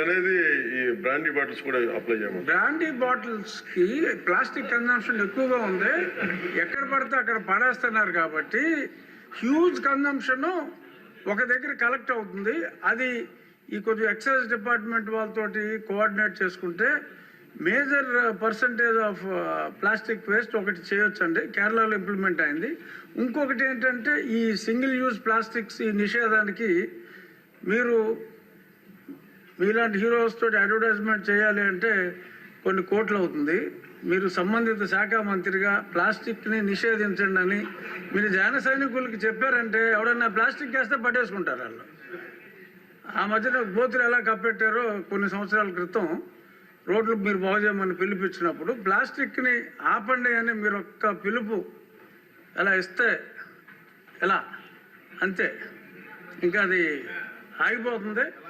అనేది ఈ brandy bottles కూడా అప్లై చేయమని. బ్రాండీ బాటిల్స్ కి ప్లాస్టిక్ కన్జంప్షన్ ఎక్కువగా ఉంది, ఎక్కడ పడితే అక్కడ పడేస్తున్నారు కాబట్టి హ్యూజ్ కన్జంప్షన్ ఒక దగ్గర కలెక్ట్ అవుతుంది. అది ఈ కొంచెం ఎక్సైజ్ డిపార్ట్మెంట్ వాళ్ళతోటి కోఆర్డినేట్ చేసుకుంటే major percentage of plastic waste ఒకటి చేయొచ్చండి. కేరళలో ఇంప్లిమెంట్ అయింది. ఇంకొకటి ఏంటంటే ఈ సింగిల్ యూజ్ ప్లాస్టిక్స్ ఈ నిషేధానికి మీరు మీలాంటి హీరోస్ తోటి అడ్వర్టైజ్మెంట్ చేయాలి అంటే కొన్ని కోట్లు అవుతుంది. మీరు సంబంధిత శాఖ మంత్రిగా ప్లాస్టిక్ని నిషేధించండి అని మీరు జన సైనికులకి చెప్పారంటే ఎవడన్నా ప్లాస్టిక్ వేస్తే పట్టేసుకుంటారు వాళ్ళు. ఆ మధ్యన బోతులు ఎలా కప్పెట్టారో కొన్ని సంవత్సరాల క్రితం రోడ్లు మీరు బాగు చేయమని పిలిపించినప్పుడు ప్లాస్టిక్ని ఆపండి అని మీరు ఒక్క పిలుపు ఎలా ఇస్తే ఎలా అంతే, ఇంకా అది ఆగిపోతుంది.